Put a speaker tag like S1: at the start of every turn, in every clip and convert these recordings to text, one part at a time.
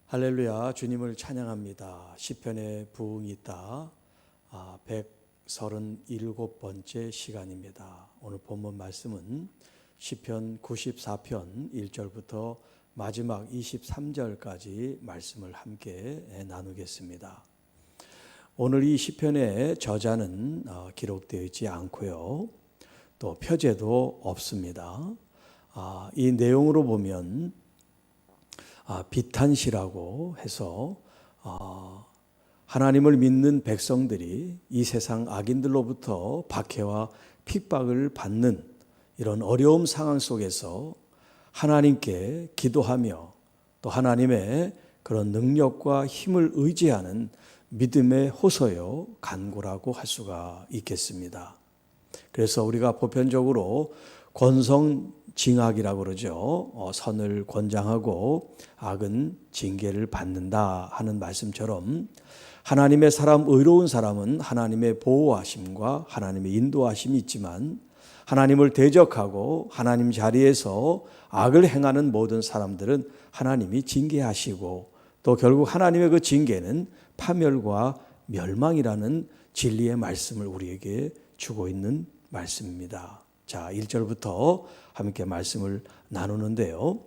S1: 할렐루야, 주님을 찬양합니다. 시편에 부흥이 있다. 137번째 시간입니다. 오늘 본문 말씀은 시편 94편 1절부터 마지막 23절까지 말씀을 함께 나누겠습니다. 오늘 이 시편의 저자는 기록되어 있지 않고요. 또 표제도 없습니다. 이 내용으로 보면 비탄시라고 해서 하나님을 믿는 백성들이 이 세상 악인들로부터 박해와 핍박을 받는 이런 어려움 상황 속에서 하나님께 기도하며 또 하나님의 그런 능력과 힘을 의지하는 믿음의 호소요 간구라고 할 수가 있겠습니다. 그래서 우리가 보편적으로 권성징악이라고 그러죠. 선을 권장하고 악은 징계를 받는다 하는 말씀처럼 하나님의 사람, 의로운 사람은 하나님의 보호하심과 하나님의 인도하심이 있지만 하나님을 대적하고 하나님 자리에서 악을 행하는 모든 사람들은 하나님이 징계하시고 또 결국 하나님의 그 징계는 파멸과 멸망이라는 진리의 말씀을 우리에게 주고 있는 말씀입니다. 자, 1절부터 함께 말씀을 나누는데요.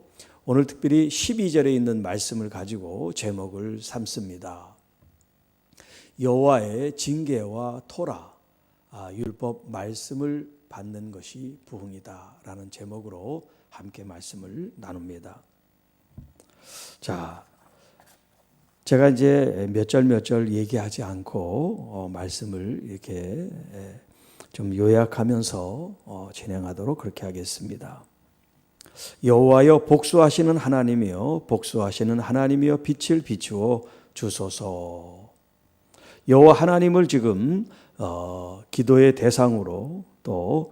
S1: 오늘 특별히 12절에 있는 말씀을 가지고 제목을 삼습니다. 여호와의 징계와 토라, 율법 말씀을 받는 것이 부흥이다 라는 제목으로 함께 말씀을 나눕니다. 자, 제가 이제 몇 절 얘기하지 않고 말씀을 이렇게 좀 요약하면서 진행하도록 그렇게 하겠습니다. 여호와여 복수하시는 하나님이여 복수하시는 하나님이여 빛을 비추어 주소서. 여호와 하나님을 지금 기도의 대상으로 또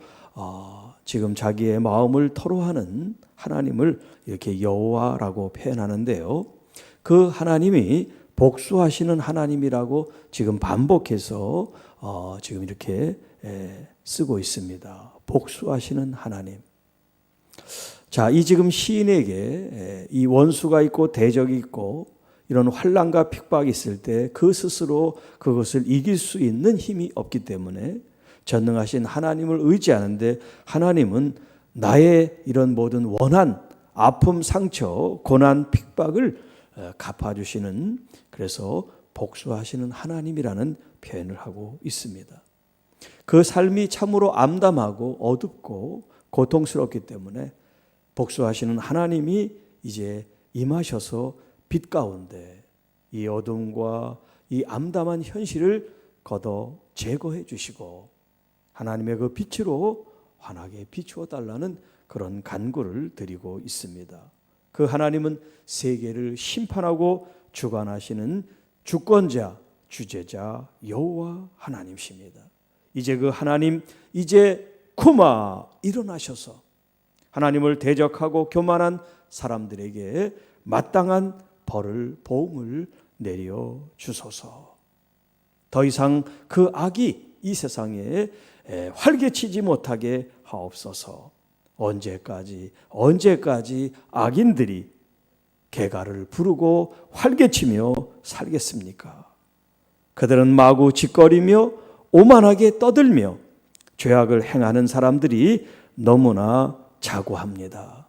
S1: 지금 자기의 마음을 토로하는 하나님을 이렇게 여호와라고 표현하는데요. 그 하나님이 복수하시는 하나님이라고 지금 반복해서 지금 이렇게 쓰고 있습니다. 복수하시는 하나님. 자, 이 지금 시인에게 이 원수가 있고 대적이 있고 이런 환난과 핍박이 있을 때 그 스스로 그것을 이길 수 있는 힘이 없기 때문에 전능하신 하나님을 의지하는데 하나님은 나의 이런 모든 원한, 아픔, 상처, 고난, 핍박을 갚아주시는, 그래서 복수하시는 하나님이라는 표현을 하고 있습니다. 그 삶이 참으로 암담하고 어둡고 고통스럽기 때문에 복수하시는 하나님이 이제 임하셔서 빛 가운데 이 어둠과 이 암담한 현실을 걷어 제거해 주시고 하나님의 그 빛으로 환하게 비추어 달라는 그런 간구를 드리고 있습니다. 그 하나님은 세계를 심판하고 주관하시는 주권자, 주제자 여호와 하나님이십니다. 이제 그 하나님, 이제 쿠마 일어나셔서 하나님을 대적하고 교만한 사람들에게 마땅한 벌을, 보응을 내려 주소서. 더 이상 그 악이 이 세상에 활개치지 못하게 하옵소서. 언제까지 악인들이 개가를 부르고 활개치며 살겠습니까? 그들은 마구 짓거리며 오만하게 떠들며 죄악을 행하는 사람들이 너무나 자고합니다.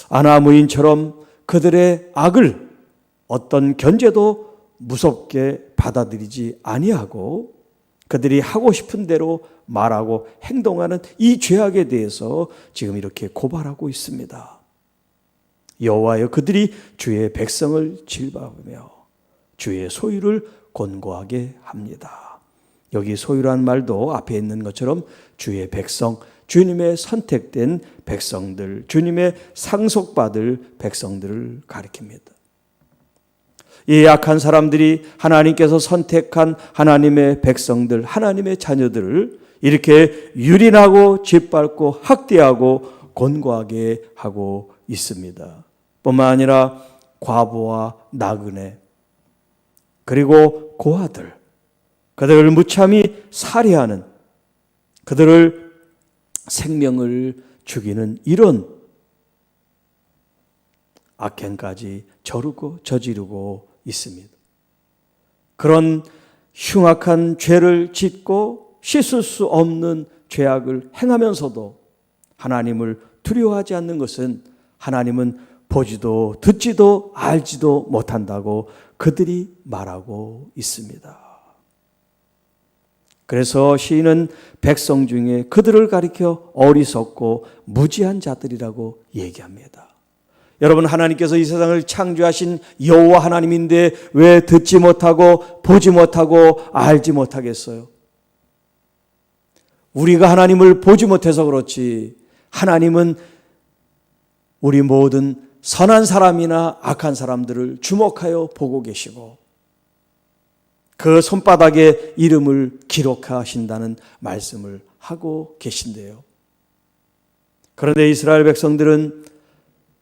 S1: 아나무인처럼 그들의 악을 어떤 견제도 무섭게 받아들이지 아니하고 그들이 하고 싶은 대로 말하고 행동하는 이 죄악에 대해서 지금 이렇게 고발하고 있습니다. 여호와여 그들이 주의 백성을 질투하며 주의 소유를 곤고하게 합니다. 여기 소유란 말도 앞에 있는 것처럼 주의 백성, 주님의 선택된 백성들, 주님의 상속받을 백성들을 가리킵니다. 이 약한 사람들이 하나님께서 선택한 하나님의 백성들, 하나님의 자녀들을 이렇게 유린하고 짓밟고 학대하고 곤고하게 하고 있습니다. 뿐만 아니라 과부와 나그네 그리고 고아들, 그들을 무참히 살해하는, 그들을 생명을 죽이는 이런 악행까지 저지르고 있습니다. 그런 흉악한 죄를 짓고 씻을 수 없는 죄악을 행하면서도 하나님을 두려워하지 않는 것은 하나님은 보지도 듣지도 알지도 못한다고 그들이 말하고 있습니다. 그래서 시인은 백성 중에 그들을 가리켜 어리석고 무지한 자들이라고 얘기합니다. 여러분, 하나님께서 이 세상을 창조하신 여호와 하나님인데 왜 듣지 못하고 보지 못하고 알지 못하겠어요? 우리가 하나님을 보지 못해서 그렇지, 하나님은 우리 모든 선한 사람이나 악한 사람들을 주목하여 보고 계시고 그 손바닥에 이름을 기록하신다는 말씀을 하고 계신데요. 그런데 이스라엘 백성들은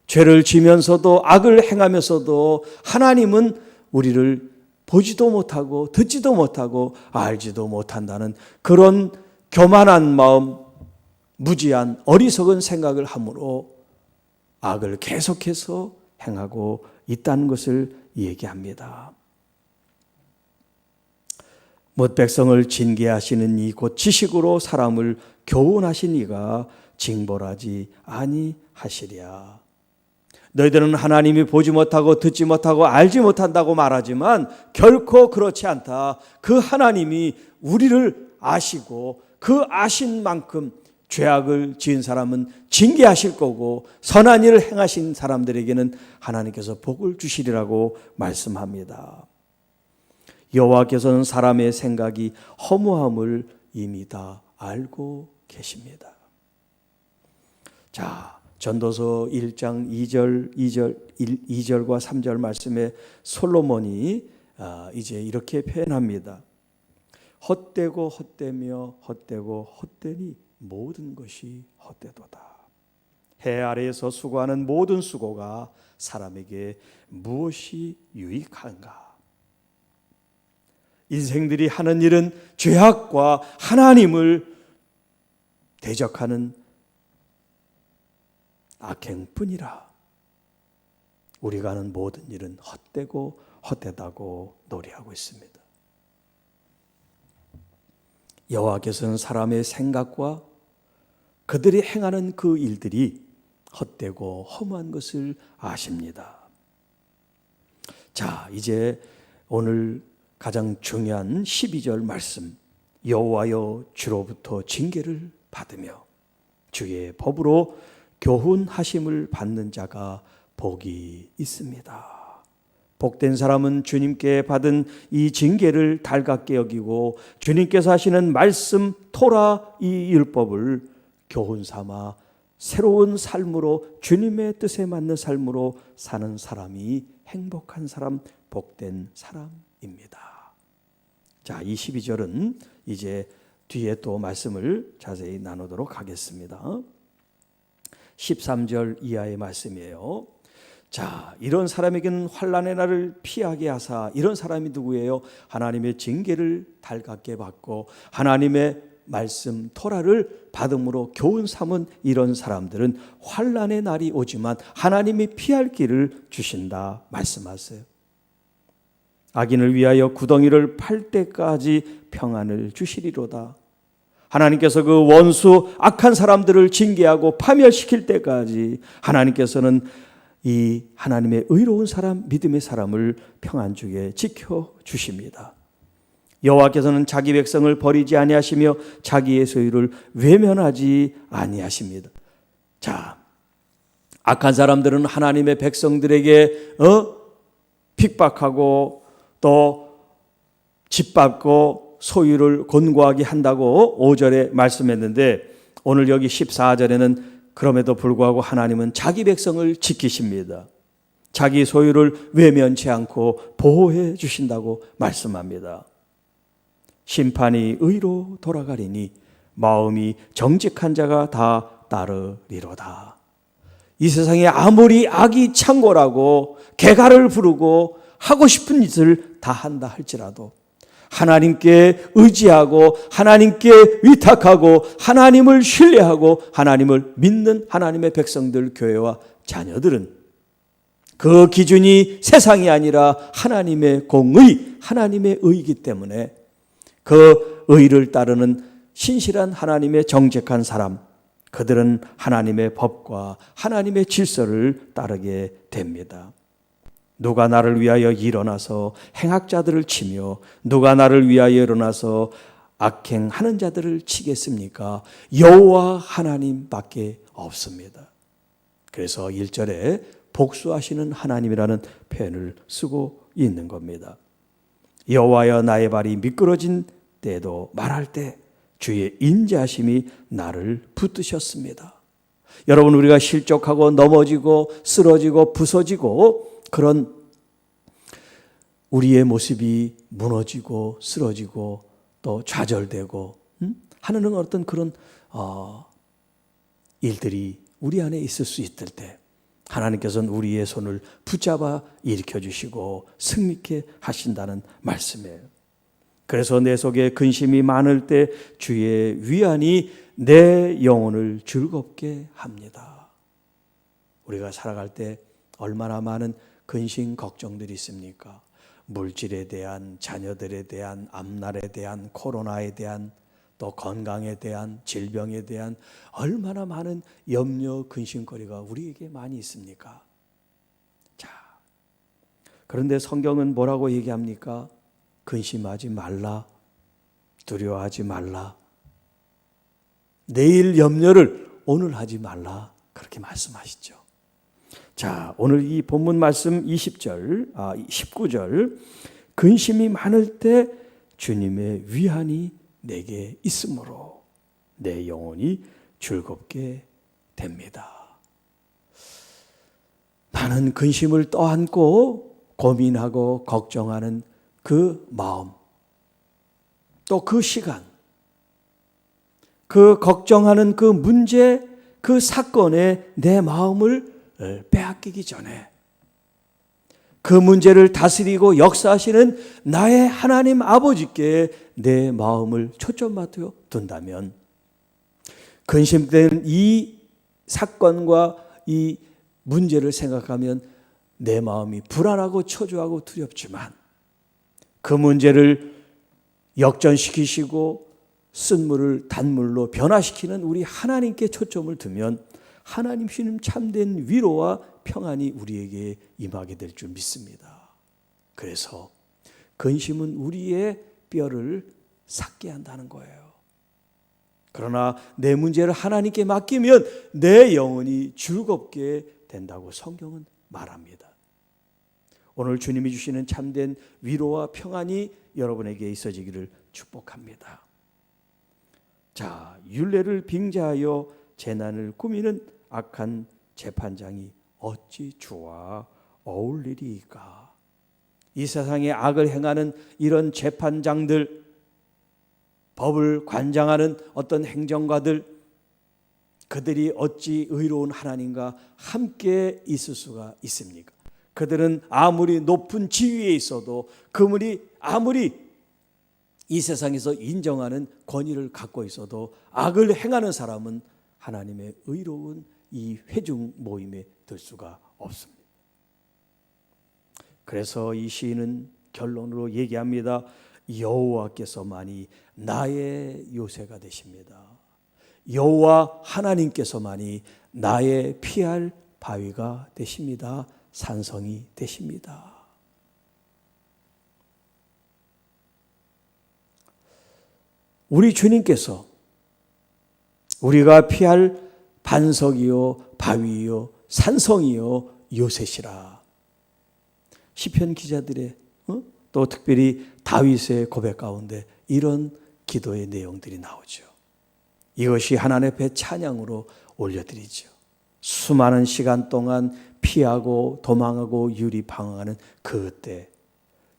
S1: 죄를 지면서도 악을 행하면서도 하나님은 우리를 보지도 못하고 듣지도 못하고 알지도 못한다는 그런 교만한 마음, 무지한 어리석은 생각을 함으로 악을 계속해서 행하고 있다는 것을 얘기합니다. 못 백성을 징계하시는 이 곧 지식으로 사람을 교훈하신 이가 징벌하지 아니하시랴. 너희들은 하나님이 보지 못하고 듣지 못하고 알지 못한다고 말하지만 결코 그렇지 않다. 그 하나님이 우리를 아시고 그 아신 만큼 죄악을 지은 사람은 징계하실 거고 선한 일을 행하신 사람들에게는 하나님께서 복을 주시리라고 말씀합니다. 여호와께서는 사람의 생각이 허무함을 이미 다 알고 계십니다. 자, 전도서 1장 2절과 3절 말씀에 솔로몬이 이제 이렇게 표현합니다. 헛되고 헛되며 헛되고 헛되니 모든 것이 헛되도다. 해 아래에서 수고하는 모든 수고가 사람에게 무엇이 유익한가? 인생들이 하는 일은 죄악과 하나님을 대적하는 악행뿐이라. 우리가 하는 모든 일은 헛되고 헛되다고 노래하고 있습니다. 여호와께서는 사람의 생각과 그들이 행하는 그 일들이 헛되고 허무한 것을 아십니다. 자, 이제 오늘 가장 중요한 12절 말씀, 여호와여 주로부터 징계를 받으며 주의 법으로 교훈하심을 받는 자가 복이 있습니다. 복된 사람은 주님께 받은 이 징계를 달갑게 여기고 주님께서 하시는 말씀 토라 이 율법을 교훈 삼아 새로운 삶으로 주님의 뜻에 맞는 삶으로 사는 사람이 행복한 사람, 복된 사람입니다. 자, 이 12절은 이제 뒤에 또 말씀을 자세히 나누도록 하겠습니다. 13절 이하의 말씀이에요. 자, 이런 사람에게는 환난의 날을 피하게 하사, 이런 사람이 누구예요? 하나님의 징계를 달갑게 받고 하나님의 말씀 토라를 받음으로 교훈 삼은 이런 사람들은 환난의 날이 오지만 하나님이 피할 길을 주신다 말씀하세요. 악인을 위하여 구덩이를 팔 때까지 평안을 주시리로다. 하나님께서 그 원수 악한 사람들을 징계하고 파멸시킬 때까지 하나님께서는 이 하나님의 의로운 사람, 믿음의 사람을 평안 중에 지켜주십니다. 여호와께서는 자기 백성을 버리지 아니하시며 자기의 소유를 외면하지 아니하십니다. 자, 악한 사람들은 하나님의 백성들에게 핍박하고 또 짓밟고 소유를 곤고하게 한다고 5절에 말씀했는데 오늘 여기 14절에는 그럼에도 불구하고 하나님은 자기 백성을 지키십니다. 자기 소유를 외면치 않고 보호해 주신다고 말씀합니다. 심판이 의로 돌아가리니 마음이 정직한 자가 다 따르리로다. 이 세상에 아무리 악이 창궐하고 개가를 부르고 하고 싶은 짓을 다 한다 할지라도 하나님께 의지하고 하나님께 위탁하고 하나님을 신뢰하고 하나님을 믿는 하나님의 백성들, 교회와 자녀들은 그 기준이 세상이 아니라 하나님의 공의, 하나님의 의이기 때문에 그 의를 따르는 신실한 하나님의 정직한 사람, 그들은 하나님의 법과 하나님의 질서를 따르게 됩니다. 누가 나를 위하여 일어나서 행악자들을 치며 누가 나를 위하여 일어나서 악행하는 자들을 치겠습니까? 여호와 하나님밖에 없습니다. 그래서 1절에 복수하시는 하나님이라는 표현을 쓰고 있는 겁니다. 여호와여 나의 발이 미끄러진 때도 말할 때 주의 인자하심이 나를 붙드셨습니다. 여러분, 우리가 실족하고 넘어지고 쓰러지고 부서지고 그런 우리의 모습이 무너지고 쓰러지고 또 좌절되고 하는 어떤 그런 일들이 우리 안에 있을 수 있을 때 하나님께서는 우리의 손을 붙잡아 일으켜 주시고 승리케 하신다는 말씀이에요. 그래서 내 속에 근심이 많을 때 주의 위안이 내 영혼을 즐겁게 합니다. 우리가 살아갈 때 얼마나 많은 근심 걱정들이 있습니까? 물질에 대한, 자녀들에 대한, 앞날에 대한, 코로나에 대한, 또 건강에 대한, 질병에 대한 얼마나 많은 염려, 근심거리가 우리에게 많이 있습니까? 자, 그런데 성경은 뭐라고 얘기합니까? 근심하지 말라, 두려워하지 말라, 내일 염려를 오늘 하지 말라, 그렇게 말씀하시죠. 자, 오늘 이 본문 말씀 19절 근심이 많을 때 주님의 위안이 내게 있으므로 내 영혼이 즐겁게 됩니다. 많은 근심을 떠안고 고민하고 걱정하는 그 마음, 또 그 시간, 그 걱정하는 그 문제, 그 사건에 내 마음을 빼앗기기 전에 그 문제를 다스리고 역사하시는 나의 하나님 아버지께 내 마음을 초점 맞춰 둔다면 근심된 이 사건과 이 문제를 생각하면 내 마음이 불안하고 초조하고 두렵지만 그 문제를 역전시키시고 쓴물을 단물로 변화시키는 우리 하나님께 초점을 두면 하나님 주님 참된 위로와 평안이 우리에게 임하게 될 줄 믿습니다. 그래서 근심은 우리의 뼈를 삭게 한다는 거예요. 그러나 내 문제를 하나님께 맡기면 내 영혼이 즐겁게 된다고 성경은 말합니다. 오늘 주님이 주시는 참된 위로와 평안이 여러분에게 있어지기를 축복합니다. 자, 율례를 빙자하여 재난을 꾸미는 악한 재판장이 어찌 주와 어울리리까? 이 세상에 악을 행하는 이런 재판장들, 법을 관장하는 어떤 행정가들, 그들이 어찌 의로운 하나님과 함께 있을 수가 있습니까? 그들은 아무리 높은 지위에 있어도 그들이 아무리 이 세상에서 인정하는 권위를 갖고 있어도 악을 행하는 사람은 하나님의 의로운 이 회중 모임에 들 수가 없습니다. 그래서 이 시인은 결론으로 얘기합니다. 여호와께서만이 나의 요새가 되십니다. 여호와 하나님께서만이 나의 피할 바위가 되십니다. 산성이 되십니다. 우리 주님께서 우리가 피할 반석이요 바위요 산성이요 요새시라. 시편 기자들의 또 특별히 다윗의 고백 가운데 이런 기도의 내용들이 나오죠. 이것이 하나님 앞에 찬양으로 올려드리죠. 수많은 시간 동안 피하고 도망하고 유리방황하는 그때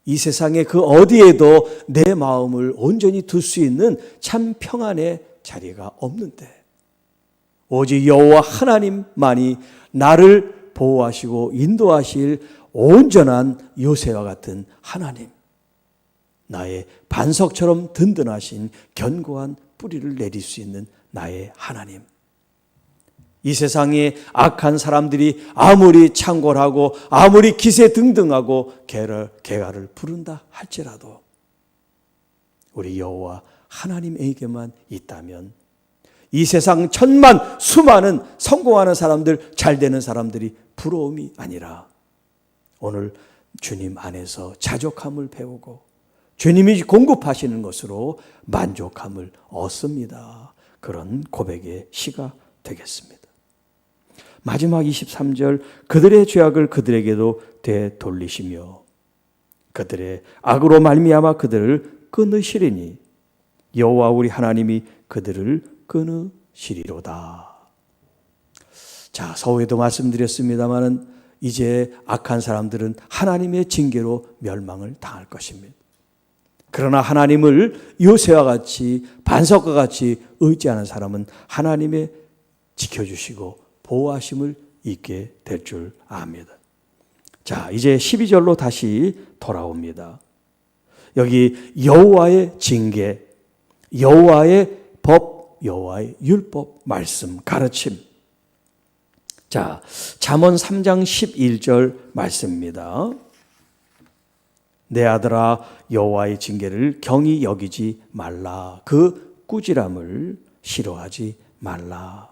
S1: 이 세상의 그 어디에도 내 마음을 온전히 둘 수 있는 참 평안의 자리가 없는데 오직 여호와 하나님만이 나를 보호하시고 인도하실 온전한 요새와 같은 하나님, 나의 반석처럼 든든하신 견고한 뿌리를 내릴 수 있는 나의 하나님, 이 세상에 악한 사람들이 아무리 창궐하고 아무리 기세등등하고 개가를 부른다 할지라도 우리 여호와 하나님에게만 있다면 이 세상 천만 수많은 성공하는 사람들, 잘 되는 사람들이 부러움이 아니라 오늘 주님 안에서 자족함을 배우고 주님이 공급하시는 것으로 만족함을 얻습니다. 그런 고백의 시가 되겠습니다. 마지막 23절, 그들의 죄악을 그들에게도 되돌리시며 그들의 악으로 말미암아 그들을 끊으시리니 여호와 우리 하나님이 그들을 끊으시리로다. 자, 서두에도 말씀드렸습니다마는 이제 악한 사람들은 하나님의 징계로 멸망을 당할 것입니다. 그러나 하나님을 요새와 같이 반석과 같이 의지하는 사람은 하나님의 지켜주시고 보호하심을 잊게 될 줄 압니다. 자, 이제 12절로 다시 돌아옵니다. 여기 여호와의 징계, 여호와의 법, 여호와의 율법, 말씀, 가르침. 자, 잠언 3장 11절 말씀입니다. 내 아들아 여호와의 징계를 경히 여기지 말라. 그 꾸지람을 싫어하지 말라.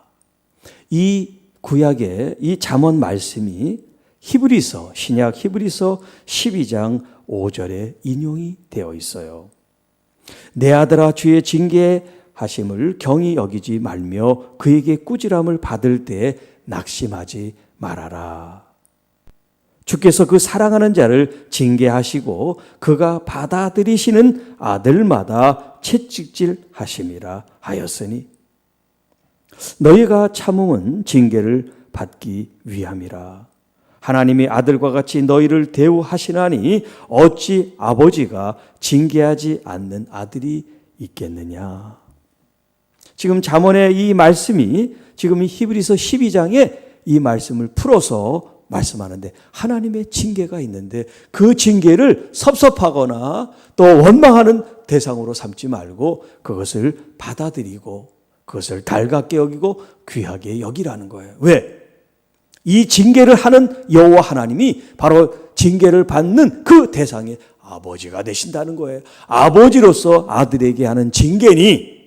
S1: 이 구약의 이 잠언 말씀이 히브리서, 신약 히브리서 12장 5절에 인용이 되어 있어요. 내 아들아 주의 징계하심을 경히 여기지 말며 그에게 꾸지람을 받을 때 낙심하지 말아라. 주께서 그 사랑하는 자를 징계하시고 그가 받아들이시는 아들마다 채찍질하심이라 하였으니 너희가 참음은 징계를 받기 위함이라. 하나님이 아들과 같이 너희를 대우하시나니 어찌 아버지가 징계하지 않는 아들이 있겠느냐. 지금 잠언의 이 말씀이 지금 이 히브리서 12장에 이 말씀을 풀어서 말씀하는데 하나님의 징계가 있는데 그 징계를 섭섭하거나 또 원망하는 대상으로 삼지 말고 그것을 받아들이고 그것을 달갑게 여기고 귀하게 여기라는 거예요. 왜? 이 징계를 하는 여호와 하나님이 바로 징계를 받는 그 대상의 아버지가 되신다는 거예요. 아버지로서 아들에게 하는 징계니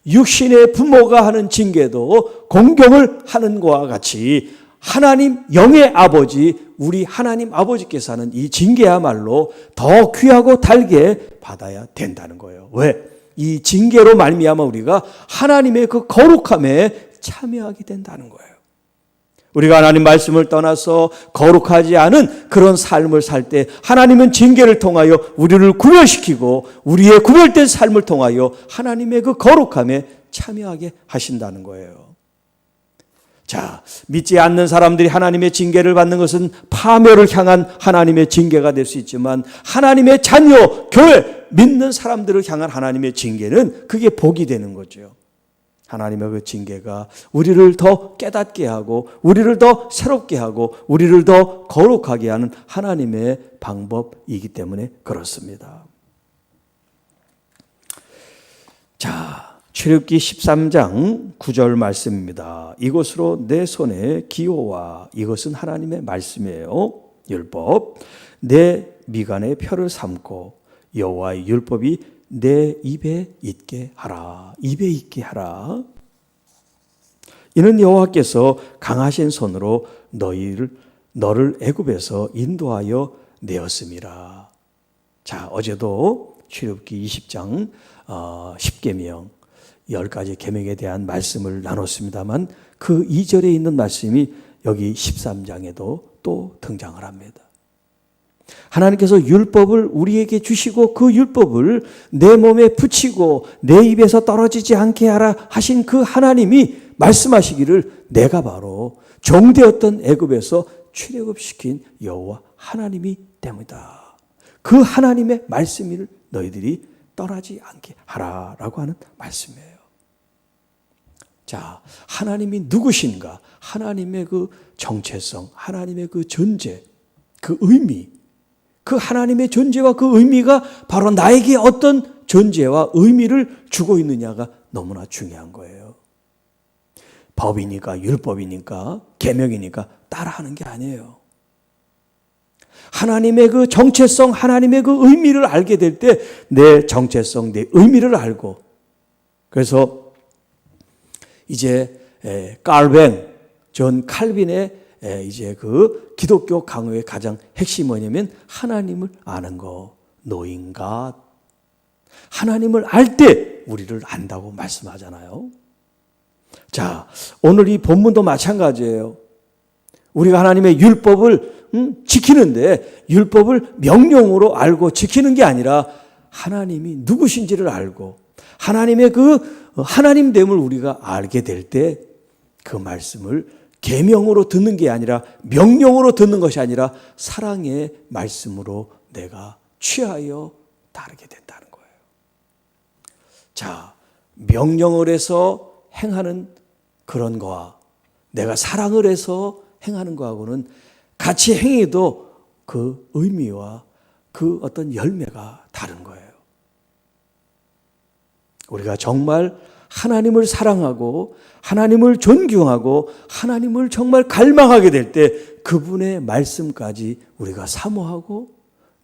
S1: 육신의 부모가 하는 징계도 공경을 하는 것과 같이 하나님 영의 아버지, 우리 하나님 아버지께서 하는 이 징계야말로 더 귀하고 달게 받아야 된다는 거예요. 왜? 이 징계로 말미암아 우리가 하나님의 그 거룩함에 참여하게 된다는 거예요. 우리가 하나님 말씀을 떠나서 거룩하지 않은 그런 삶을 살 때 하나님은 징계를 통하여 우리를 구별시키고 우리의 구별된 삶을 통하여 하나님의 그 거룩함에 참여하게 하신다는 거예요. 자, 믿지 않는 사람들이 하나님의 징계를 받는 것은 파멸을 향한 하나님의 징계가 될 수 있지만 하나님의 자녀, 교회, 믿는 사람들을 향한 하나님의 징계는 그게 복이 되는 거죠. 하나님의 그 징계가 우리를 더 깨닫게 하고 우리를 더 새롭게 하고 우리를 더 거룩하게 하는 하나님의 방법이기 때문에 그렇습니다. 자, 출애굽기 13장 9절 말씀입니다. 이것으로 내 손에 기호와, 이것은 하나님의 말씀이에요. 율법. 내 미간에 표를 삼고 여호와의 율법이 내 입에 있게 하라. 입에 있게 하라. 이는 여호와께서 강하신 손으로 너를 애굽에서 인도하여 내었음이라. 자, 어제도 출애굽기 20장 10계명 10가지 계명에 대한 말씀을 나눴습니다만 그 2절에 있는 말씀이 여기 13장에도 또 등장을 합니다. 하나님께서 율법을 우리에게 주시고 그 율법을 내 몸에 붙이고 내 입에서 떨어지지 않게 하라 하신 그 하나님이 말씀하시기를 내가 바로 종되었던 애굽에서 출애굽시킨 여호와 하나님이 때문이다. 그 하나님의 말씀을 너희들이 떠나지 않게 하라라고 하는 말씀이에요. 자, 하나님이 누구신가? 하나님의 그 정체성, 하나님의 그 존재, 그 의미, 그 하나님의 존재와 그 의미가 바로 나에게 어떤 존재와 의미를 주고 있느냐가 너무나 중요한 거예요. 법이니까, 율법이니까, 계명이니까 따라하는 게 아니에요. 하나님의 그 정체성, 하나님의 그 의미를 알게 될 때 내 정체성, 내 의미를 알고, 그래서 이제 칼뱅, 존 칼빈의 이제 그 기독교 강요의 가장 핵심이 뭐냐면 하나님을 아는 거, knowing God. 하나님을 알 때 우리를 안다고 말씀하잖아요. 자, 오늘 이 본문도 마찬가지예요. 우리가 하나님의 율법을 지키는데 율법을 명령으로 알고 지키는 게 아니라 하나님이 누구신지를 알고 하나님의 그 하나님됨을 우리가 알게 될 때 그 말씀을 계명으로 듣는 게 아니라 명령으로 듣는 것이 아니라 사랑의 말씀으로 내가 취하여 따르게 된다는 거예요. 자, 명령을 해서 행하는 그런 거와 내가 사랑을 해서 행하는 거하고는 같이 행해도 그 의미와 그 어떤 열매가 다른 거예요. 우리가 정말 하나님을 사랑하고 하나님을 존경하고 하나님을 정말 갈망하게 될 때 그분의 말씀까지 우리가 사모하고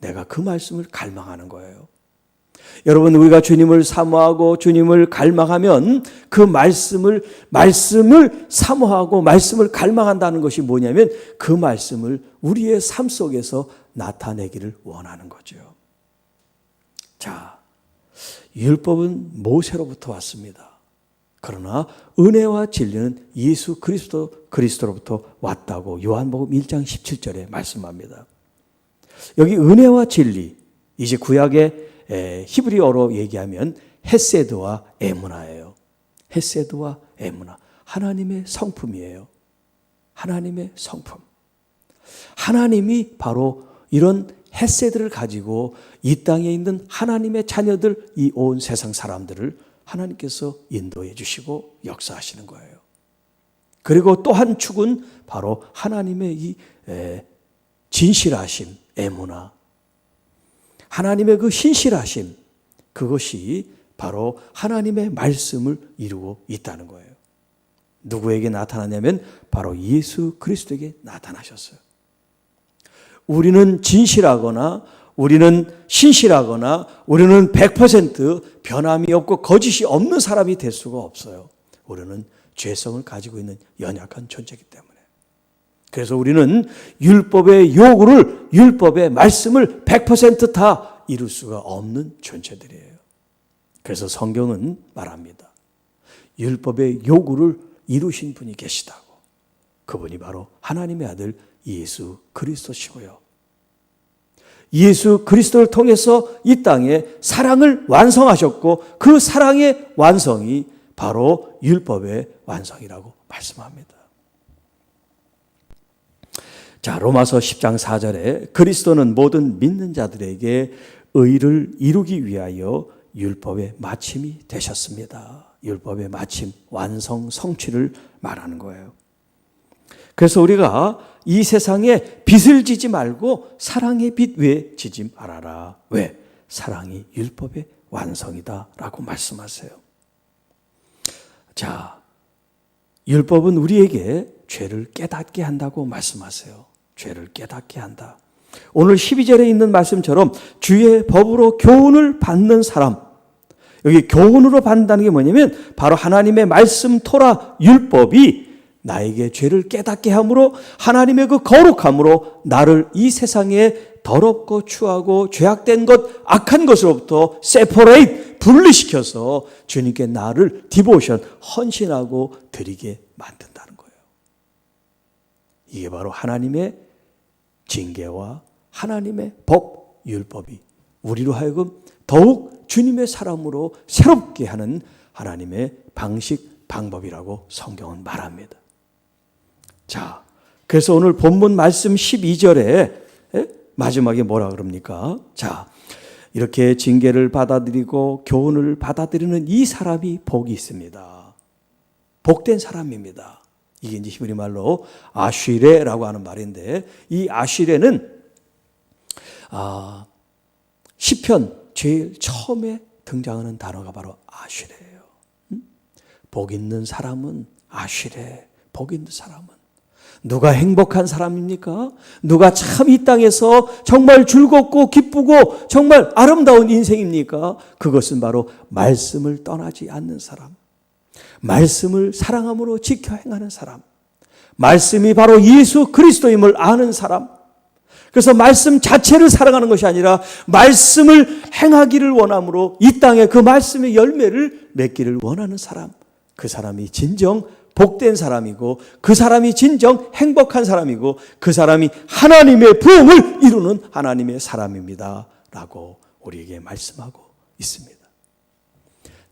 S1: 내가 그 말씀을 갈망하는 거예요. 여러분, 우리가 주님을 사모하고 주님을 갈망하면 그 말씀을 사모하고 말씀을 갈망한다는 것이 뭐냐면 그 말씀을 우리의 삶 속에서 나타내기를 원하는 거죠. 자, 율법은 모세로부터 왔습니다. 그러나 은혜와 진리는 예수 그리스도로부터 왔다고 요한복음 1장 17절에 말씀합니다. 여기 은혜와 진리, 이제 구약의 히브리어로 얘기하면 헤세드와 에무나예요. 헤세드와 에무나, 하나님의 성품이에요. 하나님의 성품. 하나님이 바로 이런 헤세드를 가지고 이 땅에 있는 하나님의 자녀들, 이 온 세상 사람들을 하나님께서 인도해 주시고 역사하시는 거예요. 그리고 또 한 축은 바로 하나님의 이 진실하심, 에무나, 하나님의 그 신실하심, 그것이 바로 하나님의 말씀을 이루고 있다는 거예요. 누구에게 나타나냐면 바로 예수 그리스도에게 나타나셨어요. 우리는 진실하거나 우리는 신실하거나 우리는 100% 변함이 없고 거짓이 없는 사람이 될 수가 없어요. 우리는 죄성을 가지고 있는 연약한 존재이기 때문에. 그래서 우리는 율법의 요구를, 율법의 말씀을 100% 다 이룰 수가 없는 존재들이에요. 그래서 성경은 말합니다. 율법의 요구를 이루신 분이 계시다고. 그분이 바로 하나님의 아들 예수 그리스도시고요. 예수 그리스도를 통해서 이 땅에 사랑을 완성하셨고 그 사랑의 완성이 바로 율법의 완성이라고 말씀합니다. 자, 로마서 10장 4절에 그리스도는 모든 믿는 자들에게 의를 이루기 위하여 율법의 마침이 되셨습니다. 율법의 마침, 완성, 성취를 말하는 거예요. 그래서 우리가 이 세상에 빚을 지지 말고 사랑의 빚 위에 지지 말아라. 왜? 사랑이 율법의 완성이다 라고 말씀하세요. 자, 율법은 우리에게 죄를 깨닫게 한다고 말씀하세요. 죄를 깨닫게 한다. 오늘 12절에 있는 말씀처럼 주의 법으로 교훈을 받는 사람, 여기 교훈으로 받는다는 게 뭐냐면 바로 하나님의 말씀 토라 율법이 나에게 죄를 깨닫게 함으로 하나님의 그 거룩함으로 나를 이 세상에 더럽고 추하고 죄악된 것, 악한 것으로부터 세퍼레이트, 분리시켜서 주님께 나를 디보션, 헌신하고 드리게 만든다는 거예요. 이게 바로 하나님의 징계와 하나님의 법, 율법이 우리로 하여금 더욱 주님의 사람으로 새롭게 하는 하나님의 방식, 방법이라고 성경은 말합니다. 자, 그래서 오늘 본문 말씀 12절에 마지막에 뭐라 그럽니까? 자, 이렇게 징계를 받아들이고 교훈을 받아들이는 이 사람이 복이 있습니다. 복된 사람입니다. 이게 이제 히브리 말로 아쉬레라고 하는 말인데 이 아쉬레는 시편 제일 처음에 등장하는 단어가 바로 아쉬레예요. 복 있는 사람은 아시래. 복 있는 사람은. 누가 행복한 사람입니까? 누가 참 이 땅에서 정말 즐겁고 기쁘고 정말 아름다운 인생입니까? 그것은 바로 말씀을 떠나지 않는 사람, 말씀을 사랑함으로 지켜 행하는 사람, 말씀이 바로 예수 그리스도임을 아는 사람. 그래서 말씀 자체를 사랑하는 것이 아니라 말씀을 행하기를 원함으로 이 땅에 그 말씀의 열매를 맺기를 원하는 사람, 그 사람이 진정 복된 사람이고, 그 사람이 진정 행복한 사람이고, 그 사람이 하나님의 부흥을 이루는 하나님의 사람입니다 라고 우리에게 말씀하고 있습니다.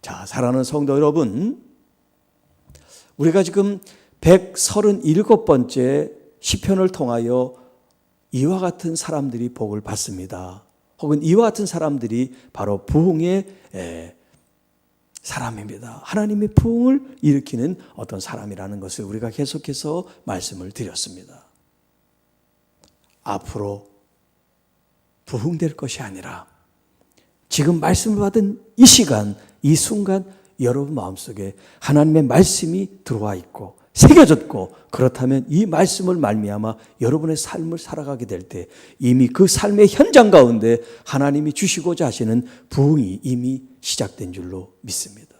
S1: 자, 사랑하는 성도 여러분, 우리가 지금 137번째 시편을 통하여 이와 같은 사람들이 복을 받습니다. 혹은 이와 같은 사람들이 바로 부흥의 사람입니다. 하나님의 부흥을 일으키는 어떤 사람이라는 것을 우리가 계속해서 말씀을 드렸습니다. 앞으로 부흥될 것이 아니라 지금 말씀을 받은 이 시간, 이 순간 여러분 마음속에 하나님의 말씀이 들어와 있고 새겨졌고, 그렇다면 이 말씀을 말미암아 여러분의 삶을 살아가게 될 때 이미 그 삶의 현장 가운데 하나님이 주시고자 하시는 부흥이 이미 시작된 줄로 믿습니다.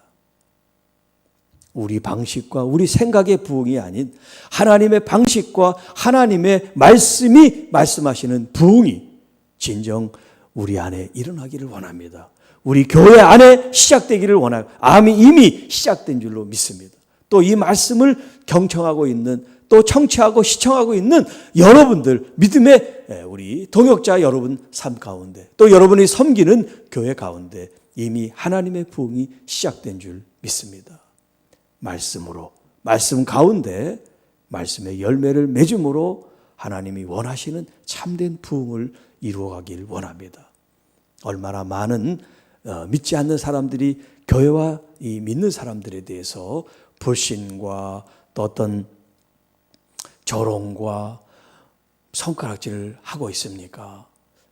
S1: 우리 방식과 우리 생각의 부흥이 아닌 하나님의 방식과 하나님의 말씀이 말씀하시는 부흥이 진정 우리 안에 일어나기를 원합니다. 우리 교회 안에 시작되기를 원하고 이미 시작된 줄로 믿습니다. 또 이 말씀을 경청하고 있는, 또 청취하고 시청하고 있는 여러분들, 믿음의 우리 동역자 여러분 삶 가운데, 또 여러분이 섬기는 교회 가운데 이미 하나님의 부흥이 시작된 줄 믿습니다. 말씀으로, 말씀 가운데 말씀의 열매를 맺음으로 하나님이 원하시는 참된 부흥을 이루어가길 원합니다. 얼마나 많은 믿지 않는 사람들이 교회와 이 믿는 사람들에 대해서 불신과 또 어떤 조롱과 손가락질을 하고 있습니까?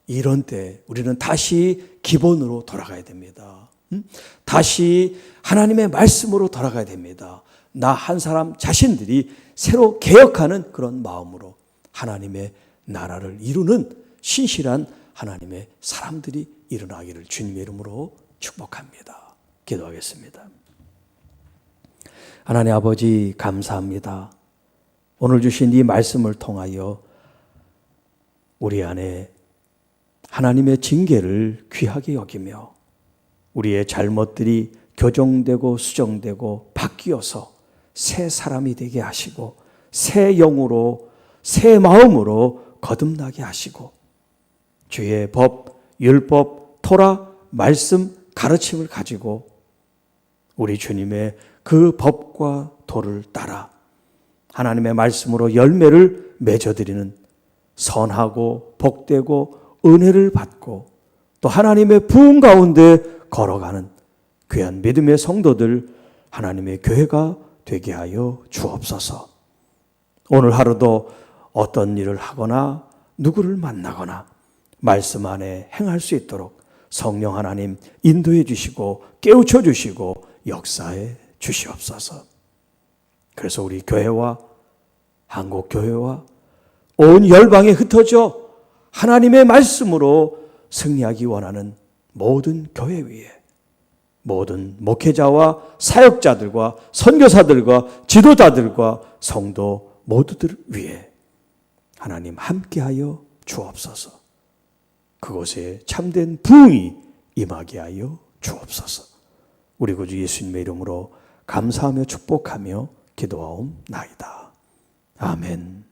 S1: 이런 때 우리는 다시 기본으로 돌아가야 됩니다. 다시 하나님의 말씀으로 돌아가야 됩니다. 나 한 사람 자신들이 새로 개혁하는 그런 마음으로 하나님의 나라를 이루는 신실한 하나님의 사람들이 일어나기를 주님의 이름으로 축복합니다. 기도하겠습니다. 하나님 아버지, 감사합니다. 오늘 주신 이 말씀을 통하여 우리 안에 하나님의 징계를 귀하게 여기며 우리의 잘못들이 교정되고 수정되고 바뀌어서 새 사람이 되게 하시고 새 영으로 새 마음으로 거듭나게 하시고 주의 법, 율법, 토라, 말씀, 가르침을 가지고 우리 주님의 그 법과 도를 따라 하나님의 말씀으로 열매를 맺어드리는 선하고 복되고 은혜를 받고 또 하나님의 부흥 가운데 걸어가는 귀한 믿음의 성도들, 하나님의 교회가 되게 하여 주옵소서. 오늘 하루도 어떤 일을 하거나 누구를 만나거나 말씀 안에 행할 수 있도록 성령 하나님 인도해 주시고 깨우쳐 주시고 역사해 주시옵소서. 그래서 우리 교회와 한국 교회와 온 열방에 흩어져 하나님의 말씀으로 승리하기 원하는 모든 교회 위에 모든 목회자와 사역자들과 선교사들과 지도자들과 성도 모두들 위에 하나님 함께하여 주옵소서. 그곳에 참된 부흥이 임하게 하여 주옵소서. 우리 구주 예수님의 이름으로 감사하며 축복하며 기도하옵나이다. 아멘.